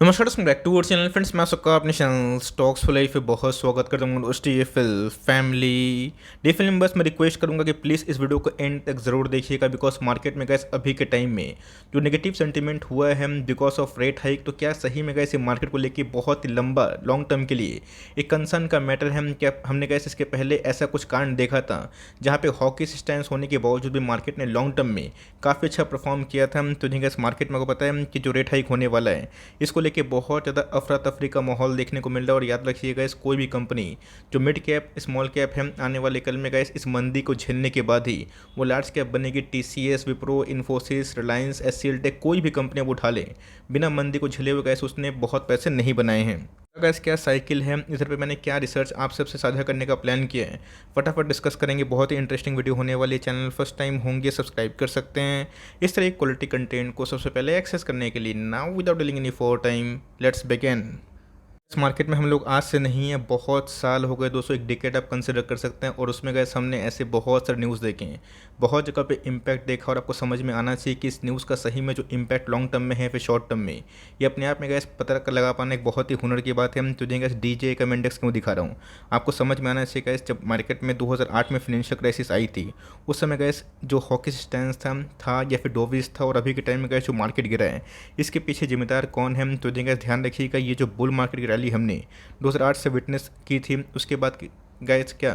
नमस्कार दोस्तों, back to our channel friends. मैं सबका अपने चैनल स्टॉक्स फॉर लाइफ पे बहुत स्वागत करता हूँ। उस डीएफएल फैमिली मेंबर्स में रिक्वेस्ट करूंगा कि प्लीज़ इस वीडियो को एंड तक ज़रूर देखिएगा, बिकॉज मार्केट में गैस अभी के टाइम में जो नेगेटिव सेंटीमेंट हुआ है बिकॉज ऑफ रेट हाइक, तो क्या सही में गैस मार्केट को लेकर बहुत ही लंबा लॉन्ग टर्म के लिए एक कंसर्न का मैटर है। क्या हमने गैस इसके पहले ऐसा कुछ कांड देखा था जहाँ पे हॉकिश स्टैंस होने के बावजूद भी मार्केट ने लॉन्ग टर्म में काफ़ी अच्छा परफॉर्म किया था। तो गैस मार्केट में आपको पता है कि जो रेट हाइक होने वाला है इसको लेके बहुत ज़्यादा अफरा तफरी का माहौल देखने को मिल रहा है। और याद रखिएगा, इस कोई भी कंपनी जो मिड कैप स्मॉल कैप है, आने वाले कल में गैस इस मंदी को झेलने के बाद ही वो लार्ज कैप बनेगी। TCS, Wipro, Infosys, Reliance, HCL tech, कोई भी कंपनी अब उठा ले, बिना मंदी को झेले हुए गैस उसने बहुत पैसे नहीं बनाए हैं। गैस क्या साइकिल है, इधर पे मैंने क्या रिसर्च आप सबसे साझा करने का प्लान किया है, फटाफट डिस्कस करेंगे। बहुत ही इंटरेस्टिंग वीडियो होने वाली है। चैनल फर्स्ट टाइम होंगे सब्सक्राइब कर सकते हैं इस तरह की क्वालिटी कंटेंट को सबसे पहले एक्सेस करने के लिए। Now without dealing any for time, let's begin. इस मार्केट में हम लोग आज से नहीं है, बहुत साल हो गए दोस्तों, एक डिकेड आप कंसिडर कर सकते हैं। और उसमें गए हमने ऐसे बहुत सारे न्यूज़ देखे हैं, बहुत जगह पे इम्पैक्ट देखा, और आपको समझ में आना चाहिए कि इस न्यूज़ का सही में जो इम्पैक्ट लॉन्ग टर्म में है फिर शॉर्ट टर्म में, ये अपने आप में गैस पता लगा पाना एक बहुत ही हुनर की बात है। हम तुझे गैस डीजे का इंडेक्स क्यों दिखा रहा हूँ, आपको समझ में आना चाहिए गैस। जब मार्केट में 2008 में फाइनेंशियल क्राइसिस आई थी, उस समय गैस जो हॉकिश स्टैंस था या फिर डोविस था, और अभी के टाइम में गैस जो मार्केट गिरा है इसके पीछे जिम्मेदार कौन है। तो गैस ध्यान रखिएगा, ये जो बुल मार्केट की रैली हमने 2008 से विटनेस की थी, उसके बाद गैस क्या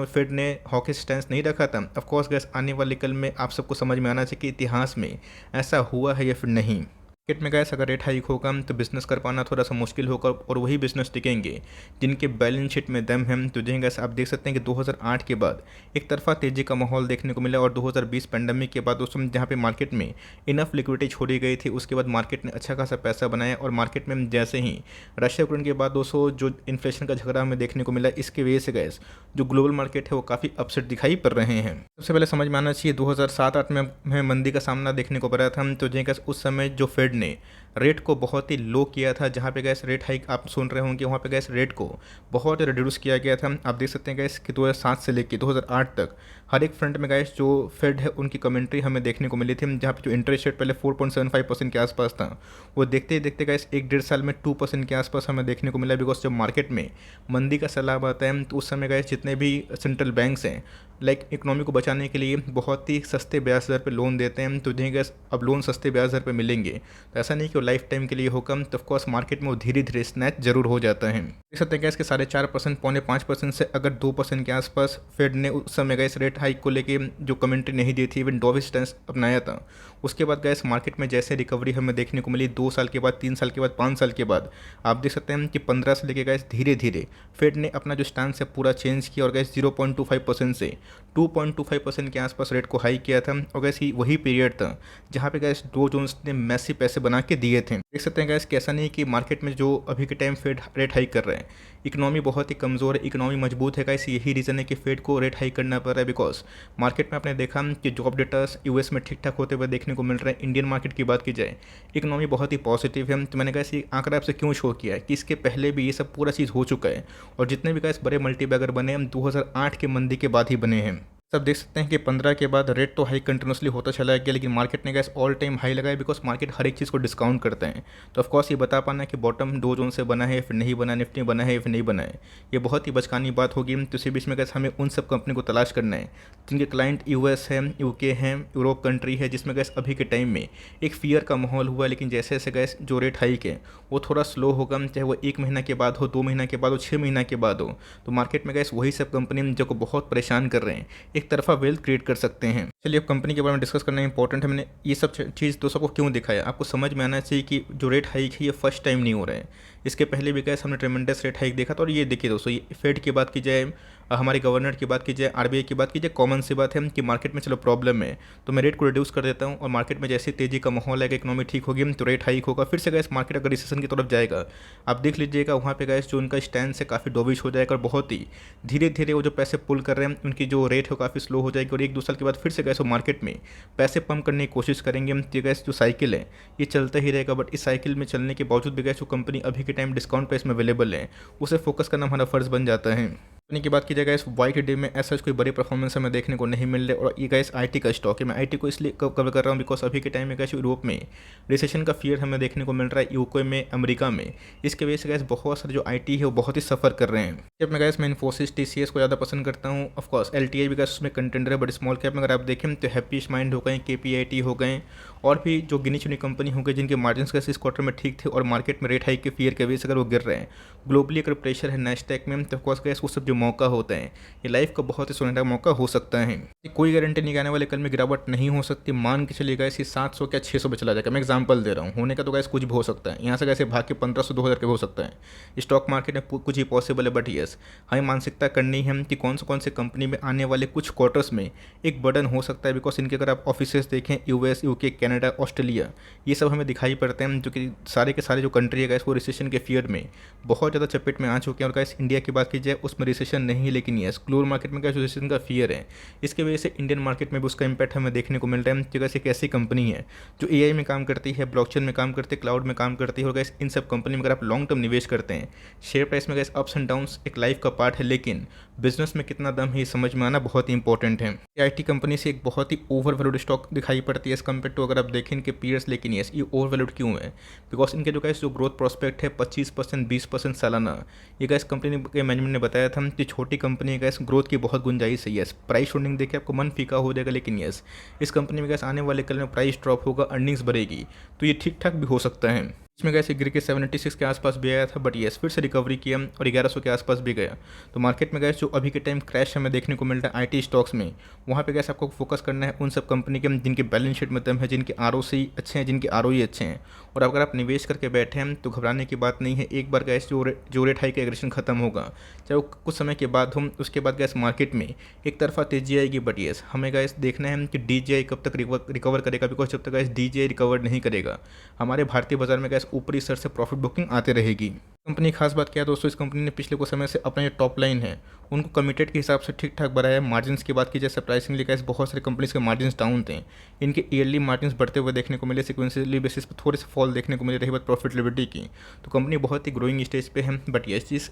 फेड ने हॉकिश स्टैंस नहीं रखा था। ऑफ कोर्स गैस आने वाले कल में आप सबको समझ में आना चाहिए कि इतिहास में ऐसा हुआ है या फिर नहीं। मार्केट में गैस अगर रेट हाइक होगा तो बिजनेस कर पाना थोड़ा सा मुश्किल होगा, और वही बिजनेस टिकेंगे जिनके बैलेंस शीट में दम है। तो गैस आप देख सकते हैं कि 2008 के बाद एक तरफा तेजी का माहौल देखने को मिला, और 2020 पेंडेमिक के बाद उस समय जहाँ पे मार्केट में इनफ लिक्विडिटी छोड़ी गई थी, उसके बाद मार्केट ने अच्छा खासा पैसा बनाया। और मार्केट में जैसे ही रशिया यूक्रेन के बाद दोस्तों जो इन्फ्लेशन का झगड़ा हमें देखने को मिला, इसकी वजह से गैस जो ग्लोबल मार्केट है वो काफ़ी अपसेट दिखाई पड़ रहे हैं। सबसे पहले समझ में आना चाहिए 2007-8 में हमें मंदी का सामना देखने को पड़ा था। तो गैस उस समय जो फेड ने रेट को बहुत ही लो किया था, जहाँ पे गैस रेट हाइक आप सुन रहे होंगे, वहाँ पे गैस रेट को बहुत रिड्यूस किया गया था। आप देख सकते हैं गैस कि 2007 से लेकर 2008 तक हर एक फ्रंट में गैस जो फेड है उनकी कमेंट्री हमें देखने को मिली थी, जहाँ पे जो इंटरेस्ट रेट पहले 4.75% के आसपास था, वो देखते ही देखते गैस 1-1.5 साल में 2% के आसपास हमें देखने को मिला। बिकॉज जब मार्केट में मंदी का सैलाब आता है तो उस समय गैस जितने भी सेंट्रल बैंक्स हैं इकोनॉमी को बचाने के लिए बहुत ही सस्ते ब्याज दर पे लोन देते हैं। तो गैस अब लोन सस्ते ब्याज दर पे मिलेंगे तो ऐसा नहीं कि वो लाइफ टाइम के लिए होगा, तो ऑफकोर्स मार्केट में वो धीरे धीरे स्नैच जरूर हो जाता है। देख सकते हैं गैस के 4.5%, 4.5% से अगर 2% के आसपास फेड ने उस समय गैस रेट हाइक को लेके जो कमेंट्री नहीं दी थी, इवन डोविस स्टैंस अपनाया था। उसके बाद गैस मार्केट में जैसे रिकवरी हमें देखने को मिली 2 साल के बाद, 3 साल के बाद, 5 साल के बाद, आप देख सकते हैं कि 15 से लेके गैस धीरे धीरे फेड ने अपना जो स्टैंस है पूरा चेंज किया, और गैस 0.25% से 2.25% के आसपास रेट को हाई किया था। और गैस वही पीरियड था जहाँ पे गैस डो जोन्स ने मैसिव पैसे बना के दिए थे। देख सकते हैं गैस कैसा नहीं कि मार्केट में जो अभी के टाइम फेड रेट हाइक कर रहे हैं, इकोनॉमी बहुत ही कमज़ोर है, इकोनॉमी मजबूत है गैस, यही रीज़न है कि फेड को रेट हाइक करना पड़ रहा है। बिकॉज मार्केट में आपने देखा कि जॉब डेटास यूएस में ठीक ठाक होते हुए देखने को मिल रहे हैं। इंडियन मार्केट की बात की जाए, इकोनॉमी बहुत ही पॉजिटिव है। तो मैंने गैस ये आंकड़ा आपसे क्यों शो किया है कि इसके पहले भी ये सब पूरा चीज़ हो चुका है, और जितने भी गैस बड़े मल्टीबैगर बने हम 2008 के मंदी के बाद ही बने हैं। सब देख सकते हैं कि 15 के बाद रेट तो हाई कंटिन्यूसली होता चला गया, लेकिन मार्केट ने गैस ऑल टाइम हाई लगाया, बिकॉज मार्केट हर एक चीज़ को डिस्काउंट करते हैं। तो ऑफकोर्स ये बता पाना कि बॉटम डो जोन से बना है फिर नहीं बना, निफ्टी बना है फिर नहीं बना है, ये बहुत ही बचकानी बात होगी। तो इसी बीच में गैस हमें उन सब कंपनी को तलाश करना है जिनके क्लाइंट यूएस है, यूके हैं, यूरोप कंट्री है, जिसमें गैस अभी के टाइम में एक फियर का माहौल हुआ। लेकिन जैसे जैसे गैस जो रेट हाइक है वो थोड़ा स्लो होगा, चाहे वो 1 महीना के बाद हो, 2 महीना के बाद हो, 6 महीना के बाद हो, तो मार्केट में गैस वही सब कंपनी जो को बहुत परेशान कर रहे हैं एक तरफा वेल्थ क्रिएट कर सकते हैं। चलिए अब कंपनी के बारे में डिस्कस करना इंपॉर्टेंट है। मैंने ये सब चीज़ दोस्तों को क्यों दिखाया, आपको समझ में आना चाहिए कि जो रेट हाइक है ये फर्स्ट टाइम नहीं हो रहा है। इसके पहले भी गैस हमने ट्रेमेंडस रेट हाइक देखा था। और ये देखिए दोस्तों, ये फेड की बात की जाए, हमारे गवर्नर की बात की जाए, आरबीआई की बात की जाए, कॉमन सी बात है कि मार्केट में चलो प्रॉब्लम है तो मैं रेट को रिड्यूस कर देता हूँ, और मार्केट में जैसे तेजी का माहौल है, इकोनॉमी ठीक होगी तो रेट हाइक होगा। फिर से गैस मार्केट अगर रिसेशन की तरफ जाएगा, आप देख लीजिएगा वहाँ पे गैस जो उनका स्टैंड है काफ़ी डोविश हो जाएगा, और बहुत ही धीरे धीरे वो जो पैसे पुल कर रहे हैं उनकी जो रेट है काफ़ी स्लो हो जाएगी, और 1-2 साल के बाद फिर से गैस वो मार्केट में पैसे पंप करने की कोशिश करेंगे। तो गैस जो साइकिल है ये चलता ही रहेगा। बट इस साइकिल में चलने के बावजूद भी गैस जो कंपनी अभी के टाइम डिस्काउंट प्राइस में अवेलेबल है उसे फोकस करना हमारा फर्ज बन जाता है। कंपनी की बात की जाए गाइस, वाई डे में ऐसा कोई बड़े परफॉर्मेंस हमें देखने को नहीं मिल रहे और ये गाइस आईटी का स्टॉक है। मैं आईटी को इसलिए कवर कर रहा हूँ बिकॉज अभी के टाइम में गाइस यूरोप में रिसेशन का फियर हमें देखने को मिल रहा है, यूके में, अमेरिका में। इसके वजह से गाइस बहुत सारे जो आईटी है वो बहुत ही सफ़र कर रहे हैं। जब मैं गाइस मैं इन्फोसिस टीसीएस को ज़्यादा पसंद करता हूँ। ऑफकोर्स एलटीआई भी गाइस उसमें कंटेंडर है, बट स्मॉल कैप में अगर आप देखें तो हैप्पीस्ट माइंड हो गए, केपीआईटी हो गए और भी जो गिनी चुनी कंपनी हो गई जिनके मार्जिन गाइस इस क्वार्टर में ठीक थे और मार्केट में रेट हाइक के फियर के वजह से अगर वो गिर रहे हैं। ग्लोबली अगर प्रेशर है नैस्डैक में तो ऑफकोर्स गाइस वो सब जो मौका होते हैं, ये लाइफ का बहुत ही सुनहरा मौका हो सकता है। ये कोई गारंटी नहीं कि आने वाले कल में गिरावट नहीं हो सकती। मान के चलिए गाइस ये 700 क्या 600 पे चला जाएगा। मैं एग्जांपल दे रहा हूँ, होने का तो गाइस कुछ भी हो सकता है। यहाँ से कैसे भाग के 1500 2000 के हो सकता है। स्टॉक मार्केट में कुछ ही पॉसिबल है, बट यस हमें मानसिकता करनी है कि कौन से कंपनी में आने वाले कुछ क्वार्टर्स में एक बर्डन हो सकता है। बिकॉज इनके अगर आप ऑफिसेस देखें, यूएस, यूके, कनाडा, ऑस्ट्रेलिया, ये सब हमें दिखाई पड़ते हैं जो कि सारे के सारे जो कंट्री है गाइस वो रिसेशन के फियर में बहुत ज़्यादा चपेट में आ चुके हैं। और गाइस इंडिया की बात की जाए उसमें रिसेशन नहीं है, लेकिन यस ग्लोबल मार्केट में गाइस रिसेशन का फियर है। इसके वजह से इंडियन मार्केट में भी उसका इंपैक्ट हमें देखने को मिल रहा है। तो गाइस एक ऐसी कंपनी है जो एआई में काम करती है, ब्लॉकचेन में काम करती है, क्लाउड में काम करती है। और गाइस इन सब कंपनी में अगर आप लॉन्ग टर्म निवेश करते हैं, शेयर प्राइस में गाइस अप्स एंड डाउन्स एक लाइफ का पार्ट है, लेकिन बिजनेस में कितना दम है ये समझ में आना बहुत ही इंपॉर्टेंट है। आईटी कंपनी से एक बहुत ही ओवर वैल्यूड स्टॉक दिखाई पड़ती है एज कम्पेयर टू अगर आप देखें इनके पीयर्स। लेकिन यस ये ओवर वैल्यूड क्यों है? बिकॉज इनके जो गाइस जो ग्रोथ प्रोस्पेक्ट है 25% 20% सालाना, ये गाइस कंपनी के मैनेजमेंट ने बताया था कि छोटी कंपनी है गाइस, ग्रोथ की बहुत गुंजाइश है। यस प्राइस होल्डिंग देखिए आपको मन फीका हो जाएगा, लेकिन यस इस कंपनी में गाइस आने वाले कल में प्राइस ड्रॉप होगा, अर्निंग्स बढ़ेगी, तो ये ठीक ठाक भी हो सकता है। इसमें गैस गिर के 76 के आसपास भी आया था, बट यस फिर से रिकवरी किया और 1100 के आसपास भी गया। तो मार्केट में गैस जो अभी के टाइम क्रैश हमें देखने को मिल रहा है आईटी स्टॉक्स में, वहाँ पे गैस आपको फोकस करना है उन सब कंपनी के जिनके बैलेंस शीट में दम है, जिनके आरओसी अच्छे हैं, जिनके आरओई अच्छे हैं। और अगर आप निवेश करके बैठे हैं तो घबराने की बात नहीं है। एक बार गैस जो रेट हाई का एग्रेशन खत्म होगा, चाहे वो कुछ समय के बाद हो, उसके बाद गैस मार्केट में एक तरफा तेजी आएगी। बट यस हमें गैस देखना है कि डीजीआई कब तक रिकवर करेगा। बिकॉज जब तक गैस डीजीआई रिकवर नहीं करेगा, हमारे भारतीय बाजार में गैस ऊपरी स्तर से प्रॉफिट बुकिंग आते रहेगी। कंपनी खास बात क्या है दोस्तों, इस कंपनी ने पिछले कुछ समय से अपना जो टॉप लाइन है उनको कमिटेड के हिसाब से ठीक ठाक बढ़ाया है। मार्जिन्स की बात की जाए सरप्राइजिंगली गाइस बहुत सारे कंपनीज के मार्जिन्स डाउन थे, इनके ईयरली मार्जिन्स बढ़ते हुए देखने को मिले, सिक्वेंशियली बेसिस पर थोड़े से फॉल देखने को मिले। रही बात प्रॉफिटेबिलिटी की, तो कंपनी बहुत ही ग्रोइंग स्टेज पे है। बट ये जिस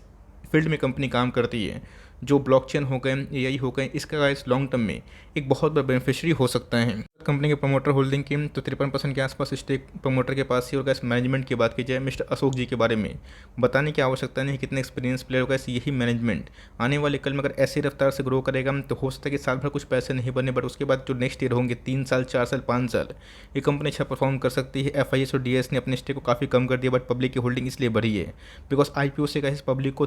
फील्ड में कंपनी काम करती है, जो ब्लॉकचेन हो गए, एआई हो गए, इसका गाइस लॉन्ग टर्म में एक बहुत बड़ा बेनिफिशियरी हो सकता है। कंपनी के प्रमोटर होल्डिंग की तो 53% के आसपास स्टेक प्रमोटर के पास ही। और गाइस मैनेजमेंट की बात की जाए, मिस्टर अशोक जी के बारे में बताने की आवश्यकता नहीं, कितने एक्सपीरियंस प्लेयर होगा। यही मैनेजमेंट आने वाले कल में अगर ऐसी रफ्तार से ग्रो करेगा तो हो सकता है कि साल भर कुछ पैसे नहीं बने, बट उसके बाद जो नेक्स्ट ईयर होंगे 3 साल 4 साल 5 साल, ये कंपनी अच्छा परफॉर्म कर सकती है। एफआईएस और डीएस ने अपने स्टेक को काफ़ी कम कर दिया, बट पब्लिक की होल्डिंग इसलिए बढ़ी है बिकॉज आईपीओ से गाइस पब्लिक को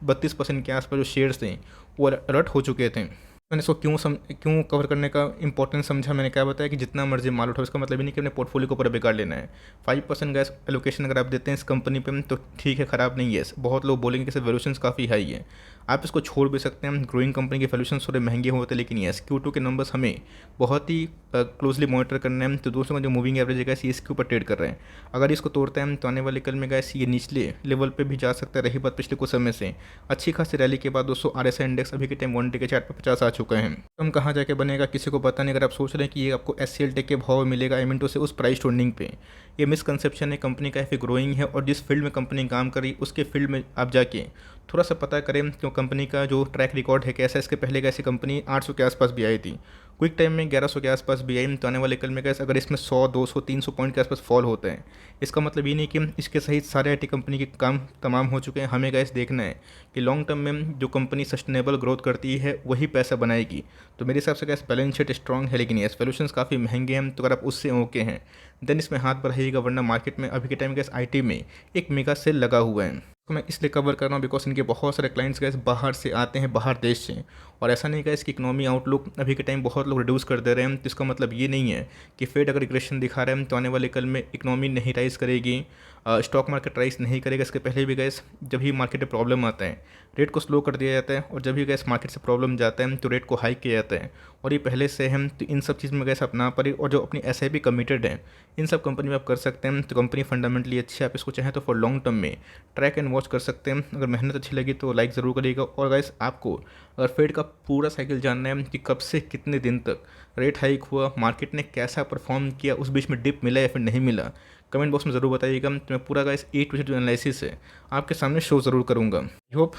32% के आसपास जो शेयर्स थे वो अलर्ट हो चुके थे। मैंने इसको क्यों कवर करने का इंपॉर्टेंस समझा, मैंने क्या बताया कि जितना मर्जी माल उठाओ, इसका मतलब ये नहीं कि अपने पोर्टफोलियो को पूरा बेकार लेना है। 5% गैस एलोकेशन अगर आप देते हैं इस कंपनी पे तो ठीक है, ख़राब नहीं है। बहुत लोग बोलेंगे कि वैल्यूशंस काफ़ी हाई है, आप इसको छोड़ भी सकते हैं। ग्रोइंग कंपनी के वैल्यूशंस थोड़े महंगे होते हैं, लेकिन यस Q2 के नंबर्स हमें बहुत ही क्लोजली मॉनिटर करना है। तो दोस्तों का जो मूविंग एवरेज है गैस ये इसके ऊपर ट्रेड कर रहे हैं, अगर इसको तोड़ते हैं तो आने वाले कल में गैस ये निचले लेवल पे भी जा सकता है। रही बात पिछले कुछ समय से अच्छी खासी रैली के बाद दोस्तों RSI इंडेक्स अभी के टाइम 1 डे के चार्ट पर 50 आ चुका है। हम कहाँ जाके बनेगा किसी को पता नहीं। अगर आप सोच रहे हैं कि ये आपको SCL टेक के भाव मिलेगा एमिंटो से उस प्राइस टूर्निंग पे, ये मिसकंसेप्शन है। कंपनी काफ़ी ग्रोइंग है और जिस फील्ड में कंपनी काम कर रही उसके फील्ड में आप जाके थोड़ा सा पता करें क्यों कंपनी का जो ट्रैक रिकॉर्ड है कैसा। इसके पहले कैसी कंपनी 800 के आसपास भी आई थी, क्विक टाइम में 1100 के आसपास भी आई। तो आने वाले कल में गैस अगर इसमें 100 200 300 पॉइंट के आसपास फॉल होते हैं, इसका मतलब ये नहीं कि इसके सहित सारे आईटी कंपनी के काम तमाम हो चुके हैं। हमें गैस देखना है कि लॉन्ग टर्म में जो कंपनी सस्टेनेबल ग्रोथ करती है वही पैसा बनाएगी। तो मेरे हिसाब से गैस बैलेंस शीट स्ट्रॉन्ग है, लेकिन यस वैल्यूशंस काफ़ी महंगे हैं। तो अगर आप उससे ओके हैं देन इसमें हाथ बढ़ाइएगा, वरना मार्केट में अभी के टाइम गैस आईटी में एक मेगा सेल लगा हुआ है। तो मैं इसलिए कवर कर रहा हूँ बिकॉज इनके बहुत सारे क्लाइंट्स गैस बाहर से आते हैं, बाहर देश से। और ऐसा नहीं गैस कि इकोनॉमी आउटलुक अभी के टाइम बहुत लोग रिड्यूस कर दे रहे हैं, तो इसका मतलब ये नहीं है कि फेड अगर रिग्रेशन दिखा रहे हैं तो आने वाले कल में इकोनॉमी नहीं राइज करेगी, स्टॉक मार्केट राइज नहीं करेगा। इसके पहले भी गैस जब भी मार्केट में प्रॉब्लम आता है रेट को स्लो कर दिया जाता है, और जब भी गैस मार्केट से प्रॉब्लम जाता है तो रेट को हाई किया जाता है। और ये पहले से हम तो इन सब चीज़ में गैस अपना पड़े। और जो अपनी SIP कमिटेड है इन सब कंपनी में आप कर सकते हैं। तो कंपनी फंडामेंटली अच्छी है, आप इसको चाहें तो फॉर लॉन्ग टर्म में ट्रैक एंड वॉच कर सकते हैं। अगर मेहनत अच्छी लगी तो लाइक ज़रूर करिएगा। और गाइस आपको अगर फेड का पूरा साइकिल जानना है कि कब से कितने दिन तक रेट हाइक हुआ, मार्केट ने कैसा परफॉर्म किया, उस बीच में डिप मिला या फिर नहीं मिला, कमेंट बॉक्स में ज़रूर बताइएगा। तो मैं पूरा गाइस A to Z जो एनालिसिस है आपके सामने शो ज़रूर करूँगा। होप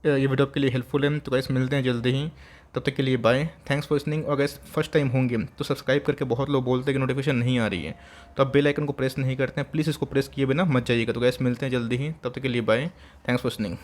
ये वीडियो आपके लिए हेल्पफुल है। तो गैस मिलते हैं जल्दी ही, तब तक के लिए बाय, थैंक्स फॉर लिसनिंग। और गैस फर्स्ट टाइम होंगे तो सब्सक्राइब करके, बहुत लोग बोलते हैं कि नोटिफिकेशन नहीं आ रही है, तो आप बेल आइकन को प्रेस नहीं करते हैं, प्लीज़ इसको प्रेस किए बिना मत जाइएगा। तो गैस मिलते हैं जल्दी ही, तब तक के लिए बाय, थैंक्स फॉर लिसनिंग।